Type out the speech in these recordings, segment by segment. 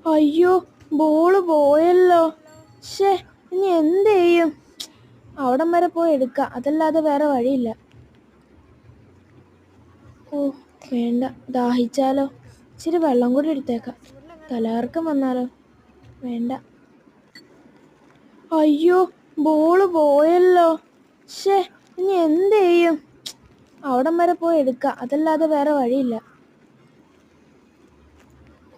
അയ്യോ, ബോള് പോയല്ലോ. ശ്ശേ, ഇനി എന്ത് ചെയ്യും? അവിടം വരെ പോയി എടുക്കാം, അതല്ലാതെ വേറെ വഴിയില്ല. ഓ വേണ്ട, ദാഹിച്ചാലോ. ഇച്ചിരി വെള്ളം കൂടി എടുത്തേക്കാം. തലകറക്കം വന്നാലോ. വേണ്ട. അയ്യോ, ബോള് പോയല്ലോ. ശ്ശേ, ഇനി എന്ത് ചെയ്യും? അവിടം വരെ പോയി എടുക്കാം, അതല്ലാതെ വേറെ വഴിയില്ല.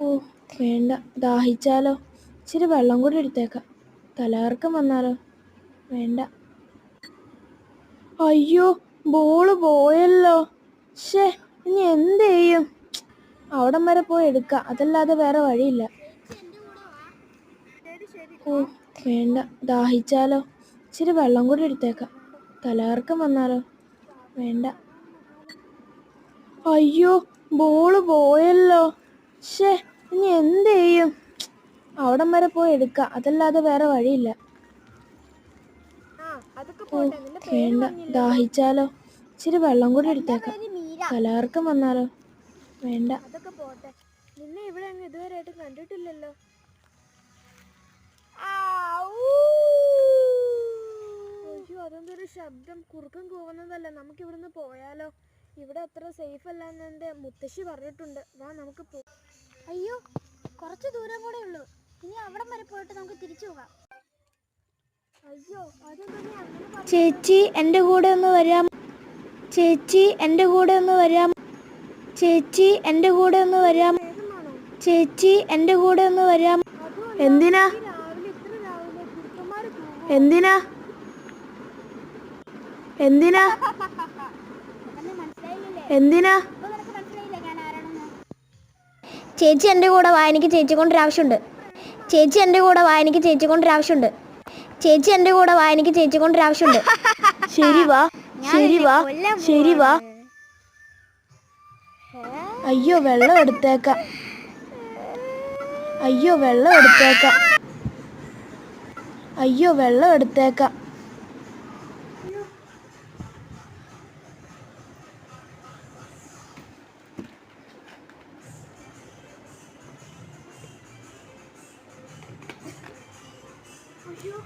ഓ വേണ്ട, ദാഹിച്ചാലോ. ഇച്ചിരി വെള്ളം കൂടി എടുത്തേക്കാം. തലകറക്കം വന്നാലോ. വേണ്ട. അയ്യോ, ബോള് പോയല്ലോ. ശ്ശേ, ഇനി എന്ത് ചെയ്യും? അവിടം വരെ പോയി എടുക്കാം, അതല്ലാതെ വേറെ വഴിയില്ല. ഓ വേണ്ട, ദാഹിച്ചാലോ. ഇച്ചിരി വെള്ളം കൂടി എടുത്തേക്കാം. തലകറക്കം വന്നാലോ. വേണ്ട. അയ്യോ, ബോള് പോയല്ലോ. ശ്ശേ, ഇനി എന്ത് ചെയ്യും? അവിടം വരെ പോയി എടുക്കാം, അതല്ലാതെ വേറെ വഴിയില്ല. ഓ വേണ്ട, ദാഹിച്ചാലോ. ഇച്ചിരി വെള്ളം കൂടി എടുത്തേക്കാം. തലകറക്കം വന്നാലോ. വേണ്ട. അതൊക്കെ പോട്ടെ, നിന്നെ ഇവിടെ അങ്ങ് ഇതുവരെയായിട്ട് കണ്ടിട്ടില്ലല്ലോ. അയ്യോ, അതെന്തൊരു ശബ്ദം? കുറുക്കൻ കൂവുന്നതല്ല. നമുക്ക് ഇവിടുന്ന് പോയാലോ? ഇവിടെ അത്ര സേഫ് അല്ല എന്ന് എൻ്റെ മുത്തശ്ശി പറഞ്ഞിട്ടുണ്ട്. വാ, നമുക്ക് അയ്യോ, കുറച്ച് ദൂരം കൂടെ ഉള്ളൂ. ഇനി അവിടം വരെ പോയിട്ട് നമുക്ക് തിരിച്ചു പോകാം. അയ്യോ, അതെന്താ നീ അങ്ങനെ പറഞ്ഞത്? ചേച്ചി, എൻ്റെ കൂടെ ഒന്ന് വരാം. ചേച്ചി, എൻ്റെ കൂടെ ഒന്ന് വരാം. ചേച്ചി, എൻ്റെ കൂടെ ഒന്ന് വരാം. ചേച്ചി, എൻ്റെ കൂടെ ഒന്ന് വരാം. എന്തിനാ? എന്തിനാ? എന്തിനാ? എന്തിനാ? ചേച്ചി എൻ്റെ കൂടെ വാ, എനിക്ക് ചേച്ചി കൊണ്ടൊരാവശ്യമുണ്ട്. ചേച്ചി എൻ്റെ കൂടെ വാ, എനിക്ക് ചേച്ചി കൊണ്ടൊരാവശ്യമുണ്ട്. ചേച്ചി എൻ്റെ കൂടെ വാ, എനിക്ക് ചേച്ചി കൊണ്ടൊരാവശ്യമുണ്ട്. ശരി വാ, ശരി വാ, ശരി വാ. അയ്യോ, വെള്ളം എടുത്തേക്കാം. അയ്യോ, വെള്ളം എടുത്തേക്കാം. അയ്യോ, വെള്ളം എടുത്തേക്കാം. അയ്യോ,